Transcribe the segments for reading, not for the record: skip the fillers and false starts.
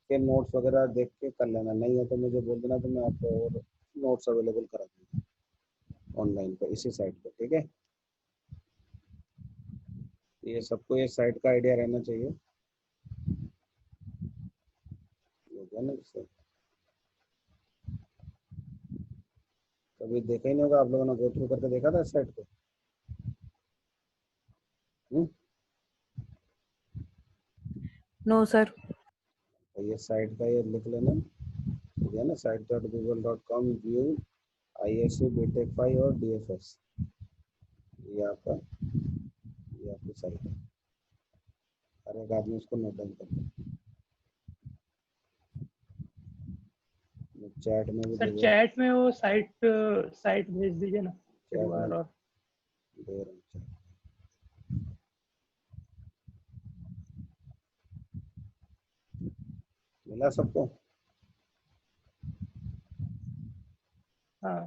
इसके नोट्स वगैरह देख के कर लेना, नहीं है तो मुझे बोल देना, तो मैं आपको और नोट्स अवेलेबल करा दूंगा ऑनलाइन पे इसी साइट पे, ठीक है। ये सबको ये साइट का आइडिया रहना चाहिए, हो गया ना। इससे कभी देखा ही नहीं होगा आप लोगों ने, गो थ्रू करके देखा था इस साइट को? हम्म? No sir. तो ये साइट का ये लिख लेना, ठीक है ना, site.google.com व्यू ISC BTech 5 और DFS, ये आपका, ये आपकी साइट है। हर एक आदमी उसको नोट डाउन कर ले। मैं चैट में भी सर दे चैट में वो साइट भेज दीजिए ना एक चैट बार। में और दे रहा हूँ chat। मिला सबको? हाँ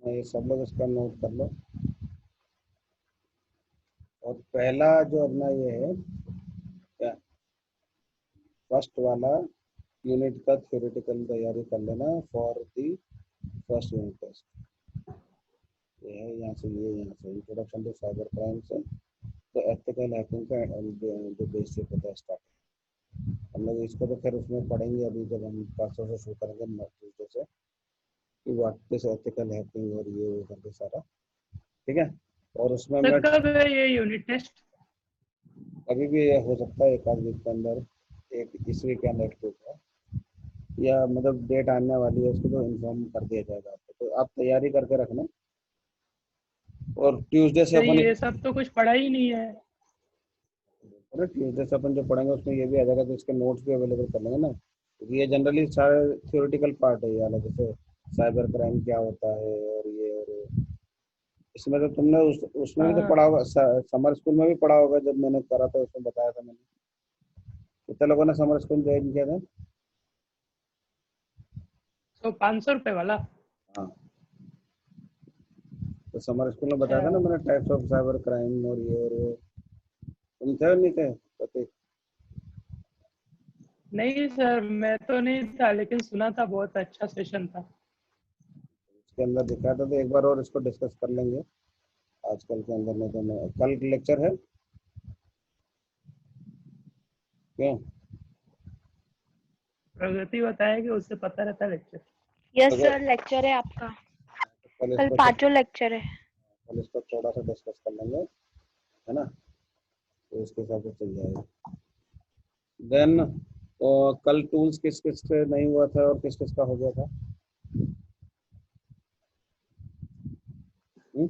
ये सब लोग इसका नोट कर लो। और पहला जो अपना ये है क्या, फर्स्ट वाला यूनिट का थ्योरेटिकल तैयारी कर लेना for the first unit test. ये है यहाँ से, ये यहाँ से इंट्रोडक्शन टू साइबर क्राइम से तो एथिकल हैकिंग का जो बेसिक होता है स्टार्ट। हम लोग इसको तो खैर उसमें पढ़ेंगे अभी जब हम परसों से शुरू करेंगे ट्यूसडे से, कि व्हाट इज एथिकल हैकिंग और ये वो करके सारा, ठीक है। और उसमें सर मैं कब है ये यूनिट टेस्ट? अभी भी ये हो सकता है एक आध वीक के अंदर, एक इस वीक या नेक्स्ट वीक है, या मतलब डेट आने वाली है उसको तो इन्फॉर्म कर दिया जाएगा आपको, तो आप तैयारी करके रखना। और ट्यूसडे से सर अपन, ये सब तो कुछ पढ़ा ही नहीं है। अरे ट्यूसडे से अपन जो पढ़ेंगे उसमें ये भी आ जाएगा, तो इसके नोट्स भी अवेलेबल कर लेंगे ना, क्योंकि ये जनरली सारे थ्योरेटिकल पार्ट है ये वाला, जैसे साइबर क्राइम क्या होता है और ये और ये। इसमें तो तुमने उसमें भी तो हाँ पढ़ा होगा, समर स्कूल में भी पढ़ा होगा, जब मैंने करा था उसमें बताया था मैंने। कितने लोगों ने समर स्कूल ज्वाइन किया था? तो 500 रुपये वाला। हाँ, तो समर स्कूल में अच्छा बताया था ना मैंने, टाइप्स ऑफ साइबर क्राइम और ये और वो। तुम थे और नहीं थे पति? नहीं सर मैं तो नहीं था, लेकिन सुना था बहुत अच्छा सेशन था। उसके अंदर दिखाया था, तो एक बार और इसको डिस्कस कर लेंगे आजकल के अंदर, नहीं तो मैं कल लेक्चर है क्यों? प्रगति बताया कि उससे पता रहता है लेक्चर। यस अगर सर लेक्चर है आपका, कल कल इसको 5 लेक्चर है। कल इसको थोड़ा सा डिस्कस कर लेंगे, है ना, तो इसके हिसाब से चल जाएगा। देन कल टूल्स किस किस से नहीं हुआ था और किस किस का हो गया था? हुँ?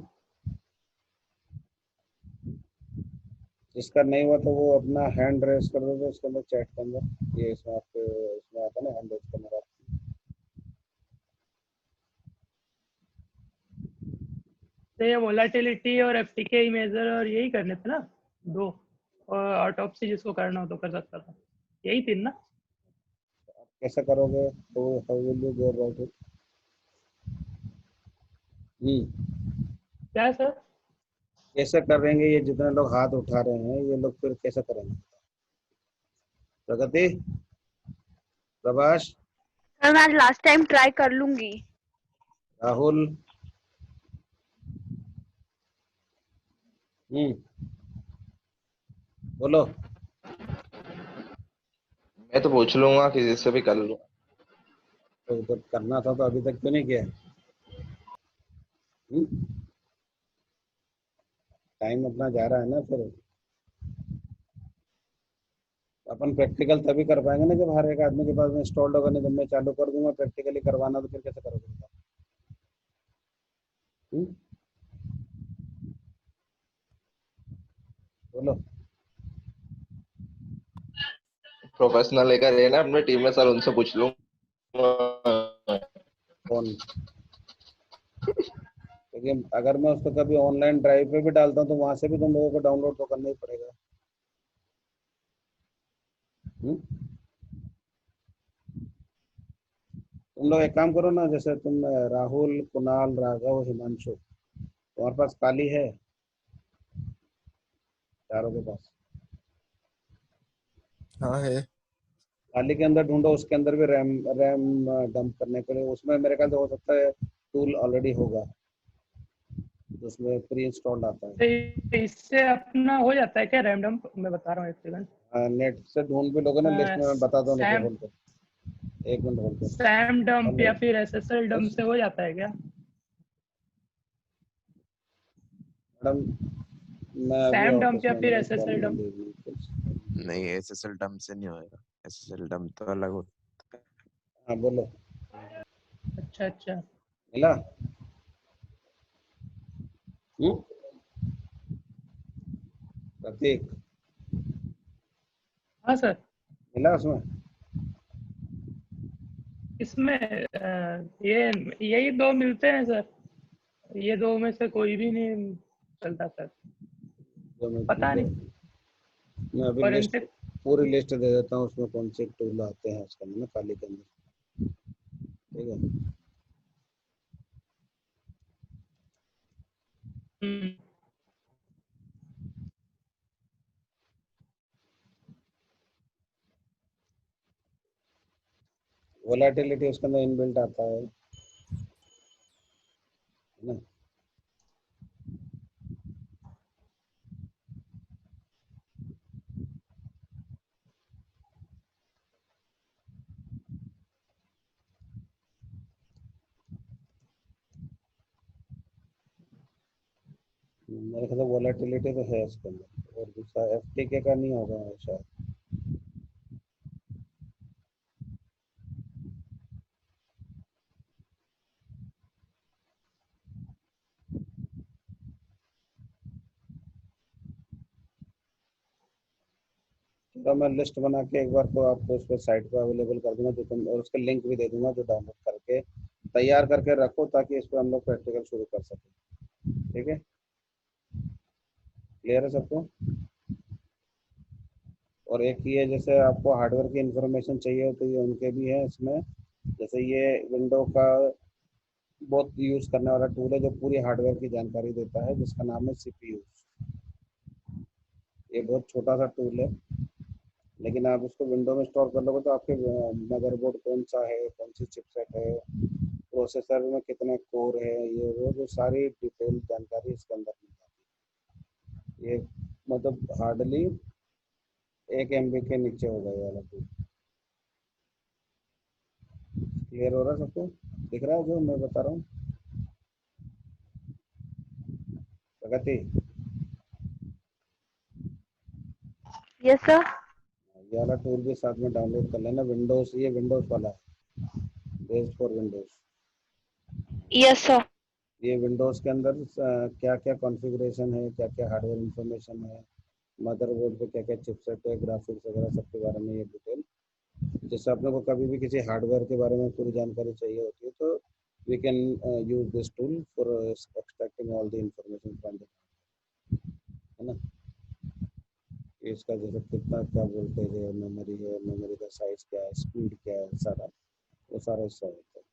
जिसका नहीं हुआ तो वो अपना हैंड रेस कर दो उसके अंदर, चैट के अंदर, ये इसमें आपके इसमें आता है ना हैंड रेस करने का। तो ये वोलाटिलिटी और एफटीके मेजर और यही करने थे ना दो, और ऑटोप्सी जिसको करना हो तो कर सकता था, यही तीन ना? आप कैसे करोगे तो how will you go about it? क्या सर? कैसे करेंगे ये जितने लोग हाथ उठा रहे हैं ये लोग, फिर कैसे करेंगे? प्रगति, प्रभाष, सर मैं आज लास्ट टाइम ट्राई कर लूंगी। राहुल, बोलो। मैं तो पूछ लूंगा किसी से भी कर लूंगा। तो जब करना था तो अभी तक क्यों नहीं किया? टाइम अपना जा रहा है ना, फिर अपन प्रैक्टिकल तभी कर पाएंगे ना जब हर एक आदमी के पास में इंस्टॉल्ड होगा, नहीं जब मैं चालू कर दूंगा प्रैक्टिकली करवाना तो फिर कैसे करोगे बताओ? बोलो। प्रोफेशनल लेकर है ना अपने टीम में सर, उनसे पूछ लूंगा। कौन? क्योंकि अगर मैं उसको कभी ऑनलाइन ड्राइव पे भी डालता हूँ तो वहां से भी तुम लोगों को डाउनलोड तो करना ही पड़ेगा। हम्म? तुम लोग एक काम करो ना, जैसे तुम राहुल, कुणाल, राघव, हिमांशु, तुम्हारे पास काली है चारों के पास? हाँ है। खाली के अंदर ढूंढो, उसके अंदर भी रैम रैम डंप करने के लिए उसमें मेरे ख्याल से हो सकता है टूल ऑलरेडी होगा, तो उसमें प्री इंस्टॉल्ड आता है। तो इससे अपना हो जाता है क्या रैम डंप? मैं बता रहा हूँ, एक सेकंड। नेट से ढूंढ भी लोगे ना लिस्ट में, मैं बता दो, नहीं तो सैम होल्ड कर, 1 मिनट होल्ड कर। सैम डंप या हेलो, फिर एसएसएल डंप बस से हो जाता है क्या? मैडम, मैं अभी सैम डंप ऑफिस या में, फिर मेरे एसएसएल फैमिली डंप? लीव में कुछ। नहीं, एसएसएल डम से नहीं होएगा। एसएसएल डम तो अलग होता है। हाँ बोलो, अच्छा अच्छा। मिला? हम्म, प्रतीक, हाँ सर। मिला उसमें? इसमें ये यही दो मिलते हैं सर, ये दो में से कोई भी नहीं चलता सर, जो पता नहीं। मैं अभी लिस्ट, फॉरेंसिक। पूरी लिस्ट दे देता हूँ, उसमें कौन से टूल आते हैं उसके अंदर ना, खाली के अंदर, ठीक है? हम्म। वोलेटिलिटी उसके अंदर इनबिल्ट आता है ना? मेरे ख्याल से वोलेटिलिटी तो है इसके अंदर, और दूसरा एफटीके का नहीं होगा शायद। तो मैं लिस्ट बना के एक बार को आपको उस पर साइट पे अवेलेबल कर दूंगा, जो तुम, और उसके लिंक भी दे दूंगा, जो डाउनलोड करके तैयार करके रखो, ताकि इस पर हम लोग प्रैक्टिकल शुरू कर सकें। ठीक है, क्लियर है सबको? और एक ये, जैसे आपको हार्डवेयर की इंफॉर्मेशन चाहिए तो ये उनके भी है इसमें। जैसे ये विंडो का बहुत यूज करने वाला टूल है, जो पूरी हार्डवेयर की जानकारी देता है, जिसका नाम है सीपीयू। ये बहुत छोटा सा टूल है, लेकिन आप उसको विंडो में इंस्टॉल कर लोगे तो आपके मदरबोर्ड कौन सा है, कौन सी चिपसेट है, प्रोसेसर में कितने कोर है, ये वो जो सारी डिटेल जानकारी इसके अंदर मिल जाती है। ये मतलब हार्डली 1 MB के नीचे होगा ये वाला टूल। क्लियर हो रहा है सबको? दिख रहा है जो मैं बता रहा हूँ? प्रगति, यस सर। ये वाला टूल भी साथ में डाउनलोड कर लेना। विंडोज, ये विंडोज वाला है, based for Windows. Yes sir. ये विंडोज के अंदर क्या क्या कॉन्फ़िगरेशन है, क्या क्या हार्डवेयर इंफॉर्मेशन है, मदरबोर्ड पे क्या क्या चिपसेट है, ग्राफिक्स वगैरह सबके बारे में ये डिटेल। जैसे अपने को कभी भी किसी हार्डवेयर के बारे में पूरी जानकारी चाहिए होती है, तो we can use this tool for extracting all the information from the, है ना? इसका जैसे कितना क्या वोल्टेज है, मेमोरी है, मेमोरी का साइज क्या है, स्पीड क्या है, सारा वो सारा हिस्सा होता है।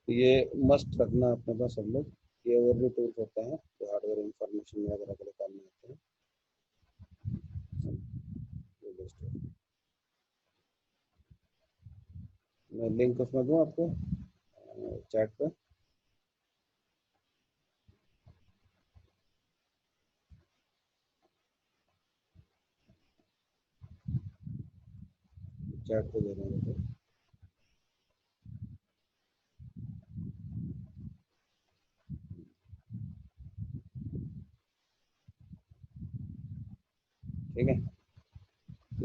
तो ये मस्ट रखना अपने पास सब लोग। ये और भी टूल्स होते हैं जो हार्डवेयर इंफॉर्मेशन वगैरह के लिए काम में आते हैं। ये बेस्ट है। मैं लिंक उसमें दूँ आपको चैट पे? चैट पे दे रहा हूँ। ठीक है,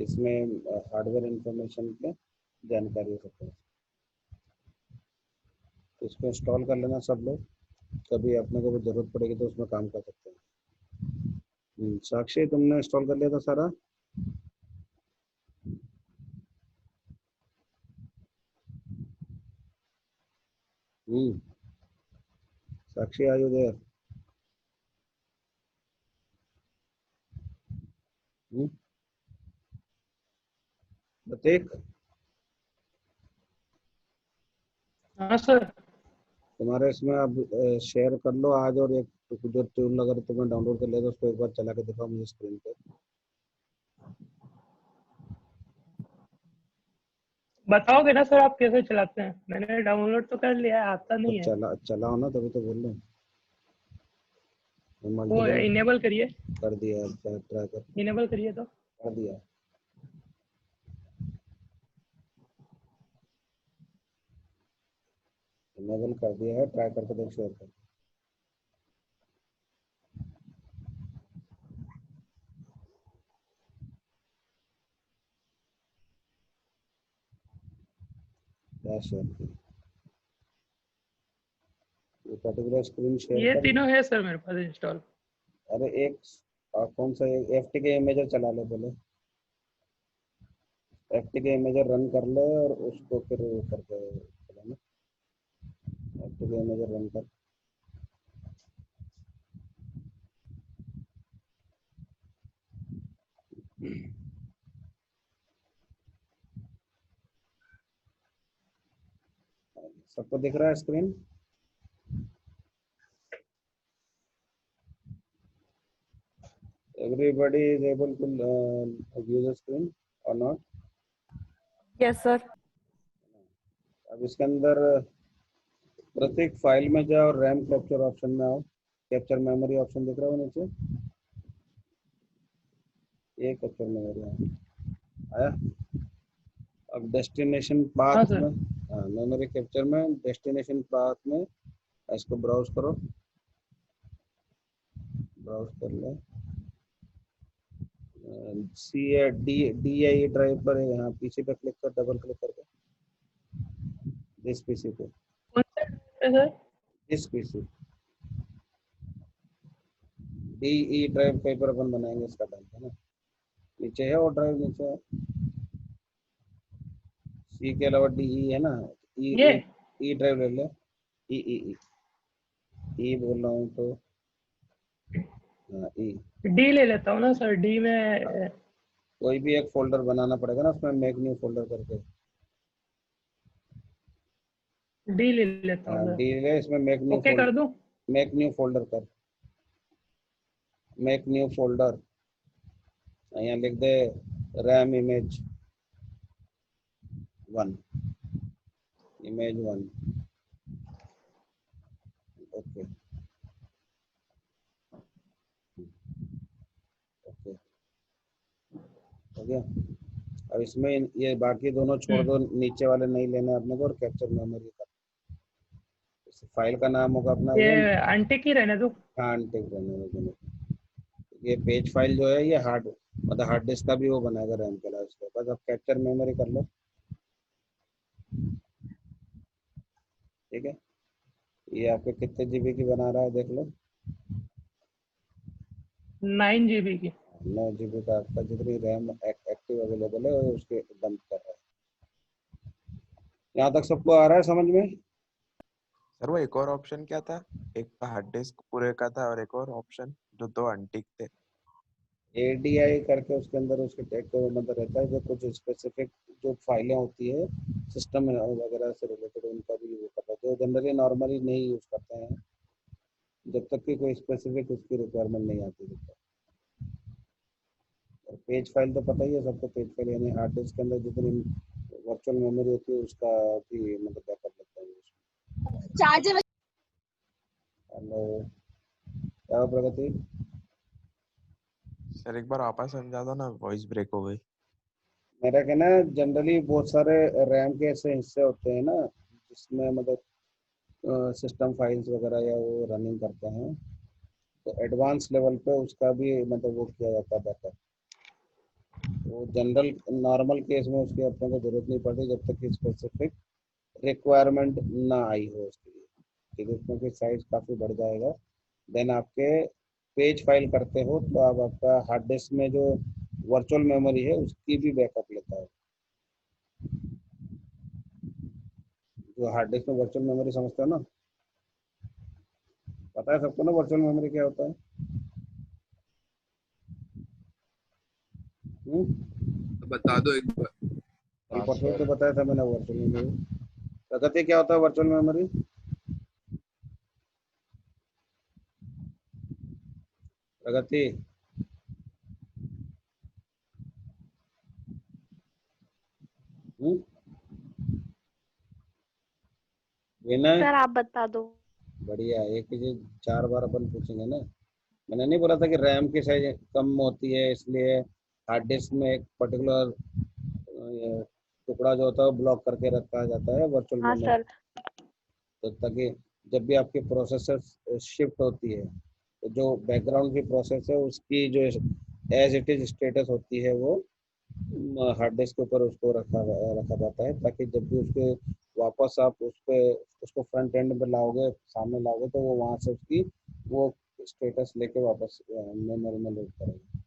इसमें हार्डवेयर इंफॉर्मेशन पे जानकारी सकते हैं। तो इसको इंस्टॉल कर लेना सब लोग, कभी अपने को भी जरूरत पड़ेगी तो उसमें काम कर सकते हैं। साक्षी, तुमने इंस्टॉल कर लिया था सारा? हम्म, साक्षी, आर यू देयर? प्रतीक, हाँ सर। तुम्हारे इसमें अब शेयर कर लो आज, और एक जो टूल अगर तुम्हें डाउनलोड कर लिया तो उसको एक बार चला के दिखाओ मुझे स्क्रीन पे। बताओगे ना सर आप कैसे चलाते हैं? मैंने डाउनलोड तो कर लिया है, आता तो नहीं है। चलाओ ना, तभी तो बोल रहे हैं। वो मल्टीपल इनेबल करिए, कर दिया, ट्राई इनेबल करिए तो। कर दिया। इनेबल कर दिया है, ट्राई करके देख, शेयर कर। क्या शेयर किया? ये पर्टिकुलर स्क्रीन शेयर ये कर। तीनों है सर मेरे पास इंस्टॉल। अरे एक कौन सा FTK इमेजर चला ले पहले। FTK इमेजर रन कर ले और उसको फिर वो करके चलाना। FTK इमेजर रन कर। सबको दिख रहा है screen? Everybody is able to view the screen or not? Yes sir. अब इसके अंदर प्रत्येक फाइल में जाओ और रैम कैप्चर ऑप्शन में आओ। कैप्चर मेमोरी ऑप्शन दिख रहा है नीचे? ये कैप्चर मेमोरी आया। अब डेस्टिनेशन हाँ पाथ सर। में, मेमोरी कैप्चर में डेस्टिनेशन पाथ में इसको ब्राउज करो। ब्राउज कर ले। DI ड्राइव पर है, यहाँ पीछे पे क्लिक कर, डबल क्लिक करके इस पीसी पे, कौन सा है सर? इस पीसी DE ड्राइव कहीं पर अपन बनाएंगे इसका डाल है ना। नीचे है, और ड्राइव नीचे है। C के अलावा DE है ना। ई ये ई ई ड्राइव ले ले। ई ई ई ई बोल रहा हूँ तो, हाँ ई। डी ले लेता हूँ ना सर, डी में। कोई भी एक फोल्डर बनाना पड़ेगा ना, उसमें मेक न्यू फोल्डर करके। डी ले लेता हूँ डी सर। ले, इसमें मेक न्यू ओके कर दूँ? मेक न्यू फोल्डर कर। मेक न्यू फोल्डर, यहाँ लिख दे RAM image 1, image 1। Okay okay, हो गया। अब इसमें ये बाकी दोनों छोड़ दो, नीचे वाले नहीं लेना अपने को, और कैप्चर मेमोरी का फाइल का नाम होगा अपना ये। ये आंटी की रहने दो। हाँ टिक रहने दो। ये पेज फाइल जो है ये हार्ड, मतलब हार्ड डिस्क का भी वो बनाएगा रैम के अलावा। इसके बाद अब कैप्चर मेमोरी कर लो। ठीक है, ये आपके कितने GB की बना रहा है देख लो। 9 GB की। 9 GB का आपका जितनी रैम एक्टिव अवेलेबल है वो उसके डंप कर रहा है। यहाँ तक सबको आ रहा है समझ में? सर वो एक और ऑप्शन क्या था? एक था हार्ड डिस्क पूरे का था और एक और ऑप्शन जो दो अनटिक थे। ADI करके उसके अंदर उसके टैग को मतलब रहता है, जो कुछ स्पेसिफिक जो फाइलें होती है सिस्टम वगैरह से रिलेटेड, उनका भी वो करता है, जो जनरली नॉर्मली नहीं यूज करते हैं जब तक कि कोई स्पेसिफिक उसकी रिक्वायरमेंट नहीं आती है। और पेज फाइल तो पता ही है सबको, पेज फाइल यानी हार्ड डिस्क के अंदर जितनी वर्चुअल मेमोरी होती है उसका भी मतलब बैकअप लगता है उसमें। चार्जर। हेलो, क्या हुआ प्रगति? सर एक बार वापस समझा दो ना, वॉइस ब्रेक हो गई। मेरा कहना है जनरली बहुत सारे रैम के ऐसे हिस्से होते हैं ना जिसमें मतलब सिस्टम फाइल्स वगैरह या वो रनिंग करते हैं, तो एडवांस लेवल पे उसका भी मतलब वो किया जाता है बैकअप। वो जनरल नॉर्मल केस में उसकी अपने को जरूरत नहीं पड़ती जब तक कि स्पेसिफिक रिक्वायरमेंट ना आई हो उसके लिए। ठीक है, क्योंकि साइज काफ़ी बढ़ जाएगा। देन आपके पेज फाइल करते हो तो आप आपका हार्ड डिस्क में जो वर्चुअल मेमोरी है उसकी भी बैकअप लेता है। जो हार्ड डिस्क में वर्चुअल मेमोरी समझते हो ना, पता है सबको ना वर्चुअल मेमोरी क्या होता है? बता दो एक बार। कल परसों तो बताया था मैंने वर्चुअल मेमोरी। प्रगति क्या होता है वर्चुअल मेमोरी? प्रगति, विनय, सर आप बता दो। बढ़िया। एक ही चीज 4 बार अपन पूछेंगे ना। मैंने नहीं बोला था कि रैम की साइज कम होती है इसलिए हार्ड डिस्क में एक पर्टिकुलर टुकड़ा जो होता है वो ब्लॉक करके रखा जाता है वर्चुअल हाँ मेमोरी। सर। तो ताकि जब भी आपकी प्रोसेसर शिफ्ट होती है तो जो बैकग्राउंड की प्रोसेस है उसकी जो एज इट इज स्टेटस होती है वो हार्ड डिस्क के ऊपर उसको रखा जाता है, ताकि जब भी उसके वापस आप उस पे उसको फ्रंट एंड पे लाओगे, सामने लाओगे, तो वो वहां से उसकी वो स्टेटस लेके वापस मेमोरी में लोड करेंगे।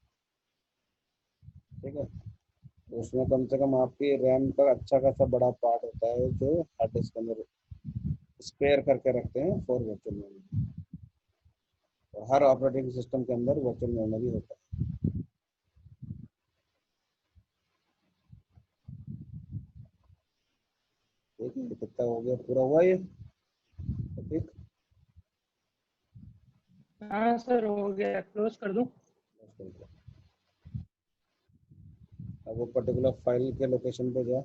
ठीक है। तो उसमें कम से कम आपकी रैम का अच्छा खासा बड़ा पार्ट होता है जो हार्ड डिस्क के अंदर स्पेयर करके रखते हैं फॉर वर्चुअल मेमोरी। और हर ऑपरेटिंग सिस्टम के अंदर वर्चुअल मेमोरी होता है। ठीक है, ये कितना हो गया, पूरा हुआ ये? ठीक। हाँ सर हो गया, क्लोज कर दूं? अब वो पर्टिकुलर फाइल के लोकेशन पे जा।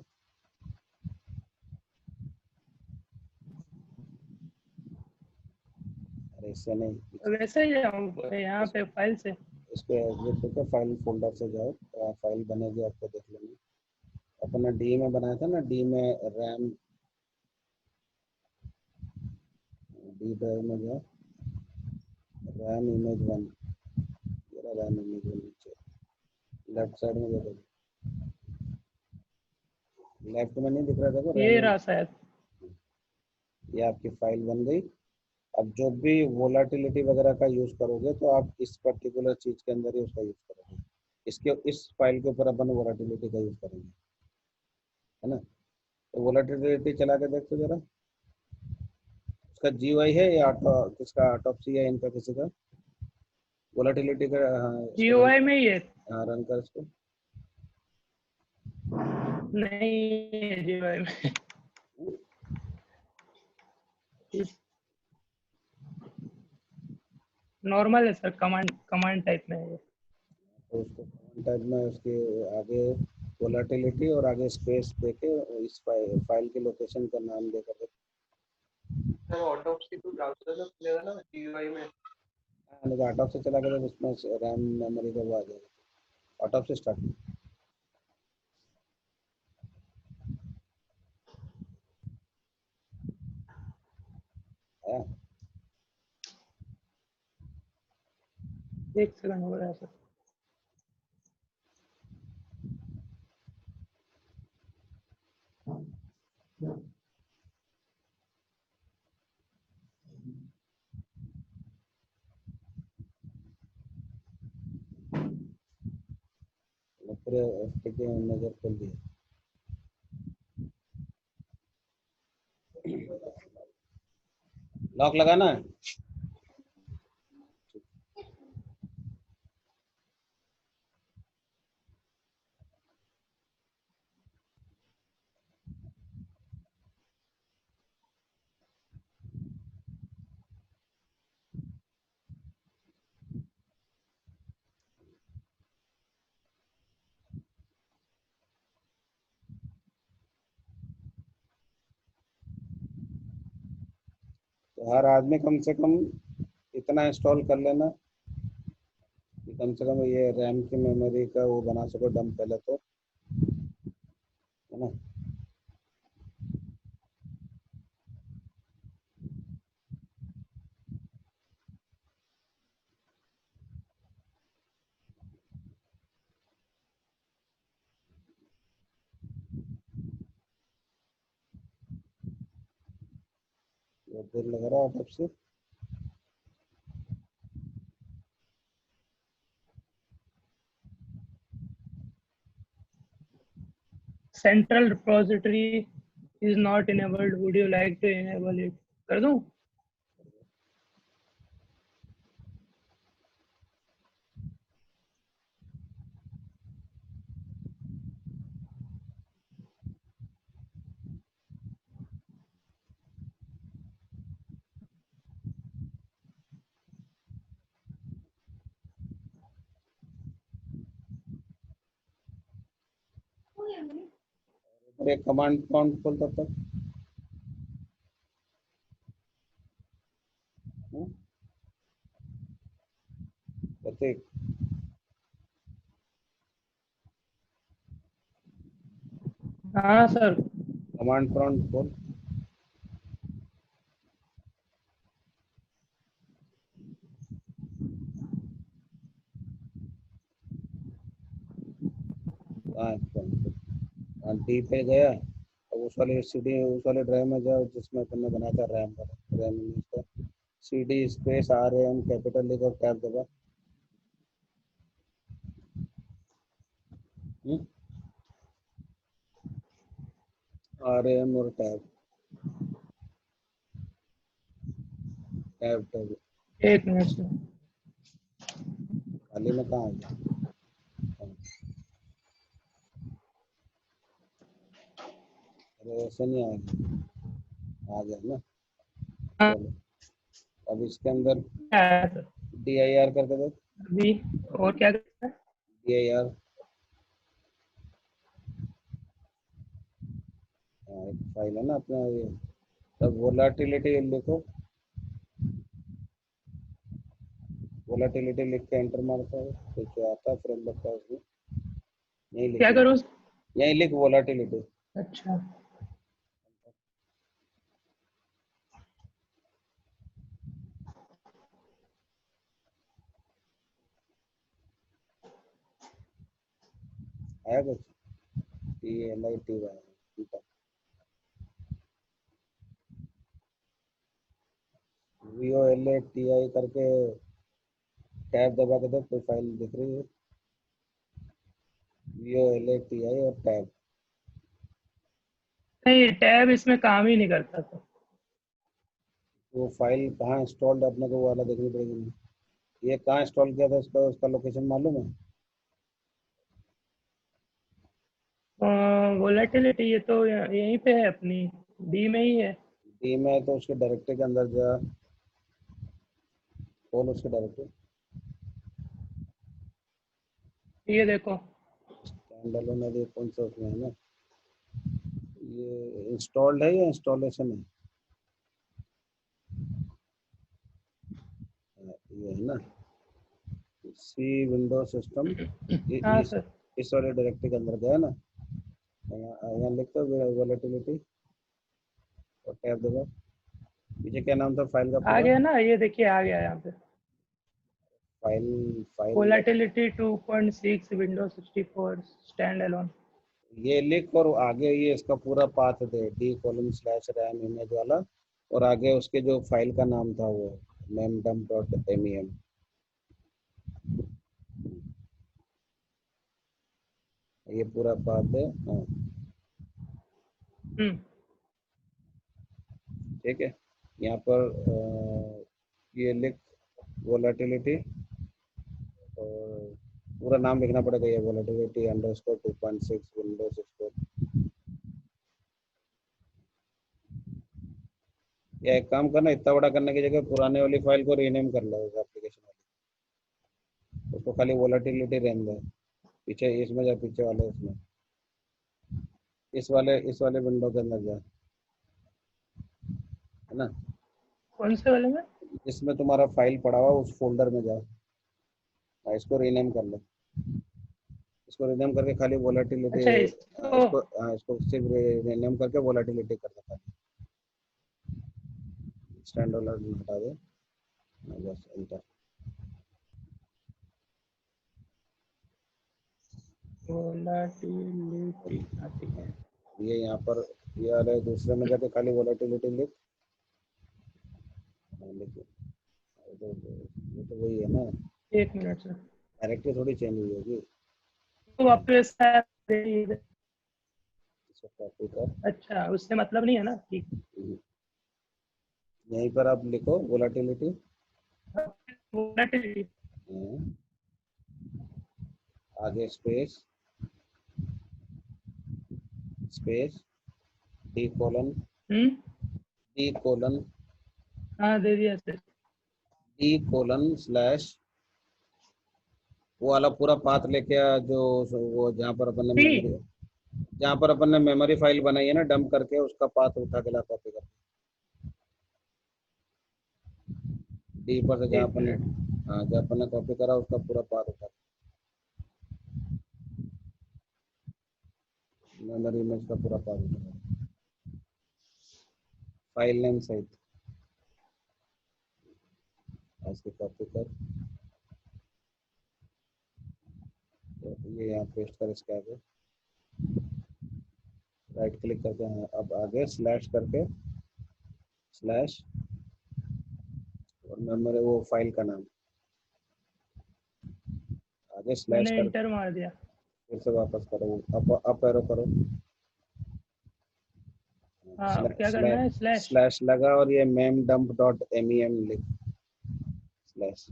अरे इससे नहीं, वैसे ही जाऊँ यहाँ पे फाइल से? इसको एग्जिट करके फाइल फोल्डर से जाओ, फाइल बनेगी आपको देख लेना। अपने डी में बनाया था ना, डी में रैम, डी ड्राइव में जाओ, रैम इमेज 1, रैम इमेज 1 नीचे लेफ्ट साइड में देखो, लेफ्ट में नहीं दिख रहा, देखो ये रैम। रहा शायद। ये आपकी फाइल बन गई। अब जो भी वोलाटिलिटी वगैरह का यूज करोगे तो आप इस पर्टिकुलर चीज के अंदर ही उसका यूज करोगे। इसके इस फाइल के ऊपर अपन वोलाटिलिटी का यूज करेंगे, है ना। तो वोलाटिलिटी चला के देखो जरा, उसका जीयूआई है या किसका ऑटोप्सी है इनका किसी का वोलाटिलिटी का? हाँ, इसको रन, जीओआई में ही है? हाँ रन कर इसको। नहीं है जीओआई में। नॉर्मल है सर, कमांड कमांड टाइप में है ये। तो उसको टाइप में उसके आगे वोलाटिलिटी और आगे स्पेस देके इस फाइल के लोकेशन का नाम देकर ऑटोप्सी तो ब्राउज़र में खुलेगा ना जीयूआई में? ऑटोप से चला गया, उसमें रैम मेमोरी का वो आ जाएगा। ऑटोप से स्टार्ट है। एक सेकंड हो रहा है सर। पूरे एफटीके नजर खोल दिया। लॉक लगाना है। तो हर आदमी कम से कम इतना इंस्टॉल कर लेना कि कम से कम ये रैम की मेमोरी का वो बना सको डंप पहले तो, है ना। बहुत देर लग रहा है ऑटोप से। Central repository is not enabled, would you like to enable it? कर दूं? और एक कमांड प्रॉम्प्ट खोल तब तक। प्रतीक हाँ सर। कमांड प्रॉम्प्ट खोल। डी पे गया, अब उस वाले सीडी उस वाले ड्राइव में जाओ जिसमें अपन ने बनाया था रैम का, रैम में इसका CD स्पेस RAM कैपिटल लिख और टैब दबा। RM और टैब टैब टैब एक मिनट सर। खाली में कहाँ है? अरे ऐसे नहीं आएगा, आ गया ना। हाँ। चलो अब इसके अंदर क्या है सर DIR करके दो। अभी? और क्या करना है? DIR एक फाइल है ना अपना ये। तब वोलाटिलिटी लिखो, वोलाटिलिटी लिख के एंटर मारता है तो क्या आता है फ्रेम लगता है उसमें। यही क्या लिख, करूँ? यही लिख वोलाटिलिटी। अच्छा आया कुछ? TLITY VOLATI करके टैब दबा के दो, कोई फाइल दिख रही है? VOLATI और टैब। नहीं, टैब इसमें काम ही नहीं करता सर। वो फाइल कहाँ इंस्टॉल्ड अपने को वो वाला देखनी पड़ेगी। ये कहाँ इंस्टॉल किया था उसका उसका लोकेशन मालूम है? वोलेटिलिटी ये तो यहीं पे है, अपनी डी में ही है। डी में है तो उसके डायरेक्टरी के अंदर जा, खोल उसके डायरेक्टरी। ये देखो स्टैंडअलोन में ये कौन सा उसमें है ना, ये इंस्टॉल्ड है या इंस्टॉलेशन है? ये है ना सी विंडो सिस्टम। हाँ सर। इस वाले डायरेक्टरी के अंदर गया ना, यहाँ लिख दो वोलेटिलिटी और टैब दबा। पीछे क्या नाम था फाइल का आ पूरा? गया ना, ये देखिए आ गया यहाँ पे। File file volatility 2.6 Windows 64 stand alone. ये लिख और आगे ये इसका पूरा पाथ दे, D:/RAM इमेज वाला, और आगे उसके जो फाइल का नाम था वो memdump.mem। ये पूरा पाथ है। हाँ ठीक है। यहाँ पर ये लिख वोलेटिलिटी और पूरा नाम लिखना पड़ेगा, ये वोलेटिलिटी अंडरस्कोर 2.6 विंडोज 64। या एक काम करना, इतना बड़ा करने की जगह पुराने वाली फाइल को रीनेम कर लो उस एप्लीकेशन वाली, उसको खाली वोलेटिलिटी रहने दो। पीछे इसमें जा, पीछे वाले इसमें, इस वाले विंडो के अंदर जा, है ना? कौन से वाले में? जिसमें तुम्हारा फाइल पड़ा हुआ उस फोल्डर में जा। इसको रीनेम कर लो, इसको रीनेम करके खाली वोलेटिलिटी, अच्छा इसको इसको सिर्फ रीनेम करके वोलेटिलिटी कर दो। स्टैंड अलोन हटा दो, बस एंटर। वोलेटिलिटी ठीक है। ये यहाँ पर ये वाले दूसरे में जाके खाली वोलेटिलिटी लिख। ये तो वही है ना, एक मिनट सर, डायरेक्टरी थोड़ी चेंज हुई होगी। तो वापस इसको कॉपी कर, अच्छा उससे मतलब नहीं है ना, ठीक। यहीं पर आप लिखो वोलेटिलिटी, वोलेटिलिटी आगे स्पेस स्पेस D:/D:, हाँ दे दिया सर। D:// वो वाला पूरा पाथ लेके आ, जो वो जहाँ पर अपन ने मेमोरी, जहाँ पर अपन ने मेमोरी फाइल बनाई है ना डंप करके, उसका पाथ उठा के ला कॉपी कर। डी पर से जहाँ अपन हाँ, जो अपन ने कॉपी करा उसका पूरा पाथ उठा, मेमोरी इमेज का पूरा पाथ उठा, फाइल नेम सहित इसकी कॉपी कर, तो ये यहाँ पेस्ट कर इसके आगे, राइट क्लिक करके, हाँ, अब आगे स्लैश करके, स्लैश और मेमोरी वो फाइल का नाम, आगे स्लैश मैंने कर, इंटर मार दिया। फिर से वापस करो, अप एरो करो, हाँ, अब क्या करना है? स्लैश। स्लैश लगा और ये memdump.mem लिख, स्लैश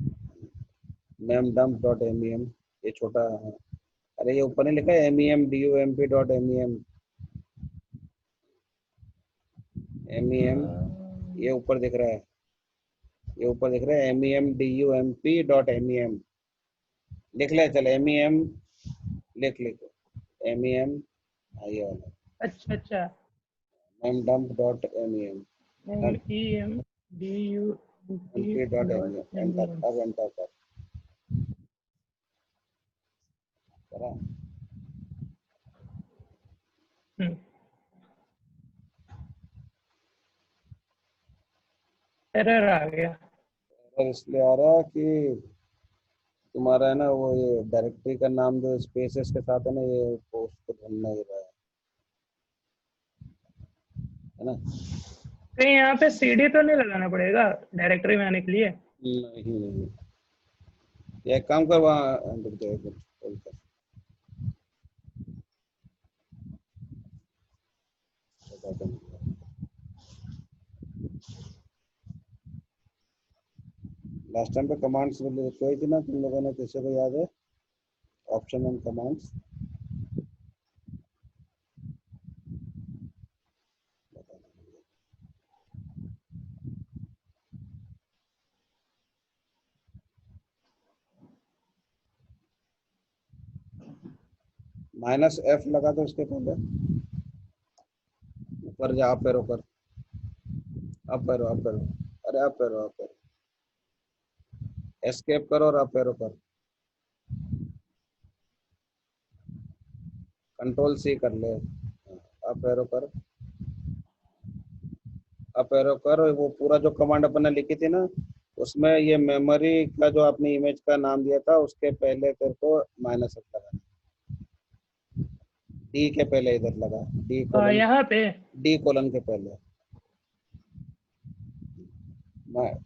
memdump.mem, ये छोटा, अरे ये ऊपर नहीं लिखा है memdump.mem, mem, ये ऊपर दिख रहा है, ये ऊपर दिख रहा है memdump.mem, लिख ले, चल mem लिख mem, ये वाला अच्छा अच्छा, memdump.mem, mp.mem, एंटर, अब एंटर कर, करा, एरर आ गया। और इसलिए आ रहा है कि तुम्हारा है ना वो ये डायरेक्टरी का नाम जो स्पेसेस के साथ है ना, ये पोस्ट ढूंढ नहीं रहा है ना। कहीं यहाँ पे सीडी तो नहीं लगाना पड़ेगा डायरेक्टरी में आने के लिए? नहीं, ये एक काम कर, वहाँ रुक जा, एक मिनट, hold कर, बता दूँ। लास्ट टाइम पे कमांड्स कोई थी ना तुम लोगों ने, किसी को याद है? ऑप्शन एंड कमांड्स, -F लगा तो उसके पहले ऊपर जा, अप एरो कर, अप एरो, अरे अप एरो, एस्केप करो और अप एरो कर, कंट्रोल सी कर ले, अप एरो कर, अप एरो कर, वो पूरा जो कमांड अपन ने लिखी थी ना, उसमें ये मेमोरी का जो आपने इमेज का नाम दिया था उसके पहले तेरे को -F लगा, डी के पहले इधर लगा, यहाँ पे डी कोलन के पहले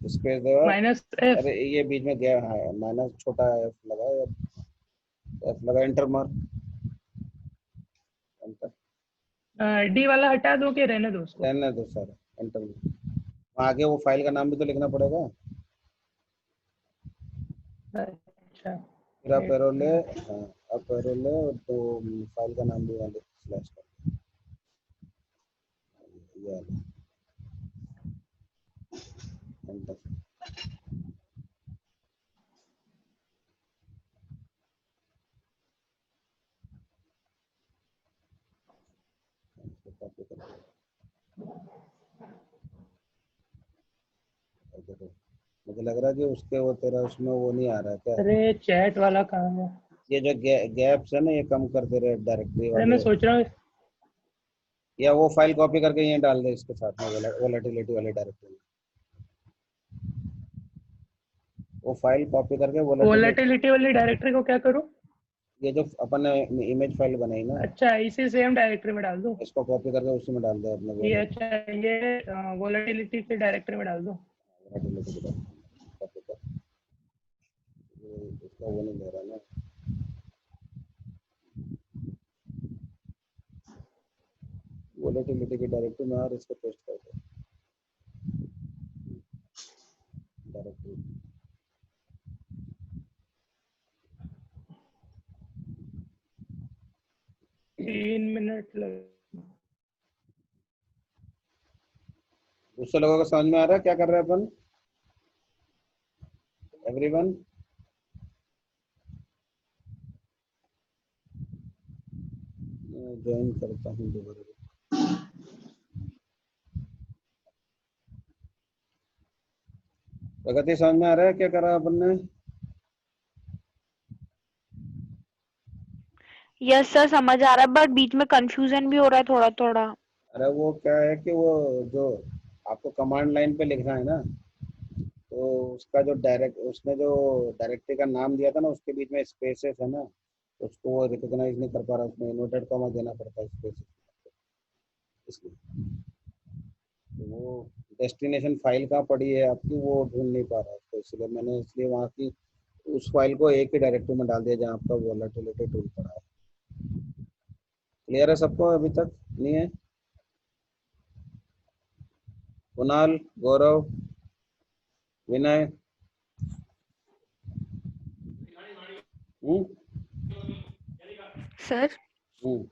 स्पेस देगा, -F। अरे ये बीच में गया, हाँ, माइनस छोटा एफ लगा, एफ लगा, एंटर मार, एंटर, डी वाला हटा दो कि रहने दो उसको? रहने दो सर, एंटर मार, आगे वो फाइल का नाम भी तो लिखना पड़ेगा, अच्छा, फिर आप एरो ले, हाँ, आप एरो ले और तो फाइल का नाम भी वाले स्लैश कर, ये वाला, एंटर, कॉपी कर, देखो मुझे लग रहा है कि उसके वो तेरा उसमें वो नहीं आ रहा है क्या, अरे चैट वाला कहाँ है? ये जो गैप्स है ना, ये कम कर दे रहे डायरेक्टरी अरे मैं वाले, सोच रहा हूँ या वो फाइल कॉपी करके ये डाल दे इसके साथ में, वोलेटिलिटी वाले डायरेक्टरी में, वो फाइल कॉपी करके वोलेटिलिटी वाली डायरेक्टरी को क्या करूँ? ये जो अपन ने इमेज फाइल बनाई ना, अच्छा, इसी सेम डायरेक्टरी में डाल दूँ? इसको कॉपी करके उसी में डाल दे अपने, ये अच्छा, ये वोलेटिलिटी के डायरेक्टरी में डाल दूँ? वोलेटिलिटी की कॉपी कर, इसका वो नहीं ले रहा ना, वोलेटिलिटी की डायरेक्टरी में, और इसको पेस्ट कर दे डायरेक्टरी, 3 मिनट लगे। दूसरे लोगों को समझ में आ रहा है क्या कर रहे हैं अपन, एवरीवन? ज्वाइन करता हूँ दोबारा, प्रगति समझ में आ रहा है क्या करा अपन ने? यस सर, समझ आ रहा है, बट बीच में कंफ्यूजन भी हो रहा है थोड़ा थोड़ा। अरे वो क्या है कि वो जो आपको कमांड लाइन पे लिखना है ना, तो उसका जो उसने जो डायरेक्टरी का नाम दिया था ना, उसके बीच में स्पेसेस है ना, उसको वो रिकॉग्नाइज नहीं कर पा रहा, उसमें इन्वर्टेड कॉमा देना पड़ता है स्पेसेस, इसलिए तो वो डेस्टिनेशन फाइल कहाँ पड़ी है आपकी, वो ढूंढ नहीं पा रहा, तो इसलिए मैंने इसलिए वहाँ की उस फाइल को एक ही डायरेक्टरी में डाल दिया जहाँ आपका वोलेटिलिटी टूल पड़ा है। क्लियर है सबको अभी तक? नहीं है? कुणाल, गौरव, विनय? हम्म सर हम्म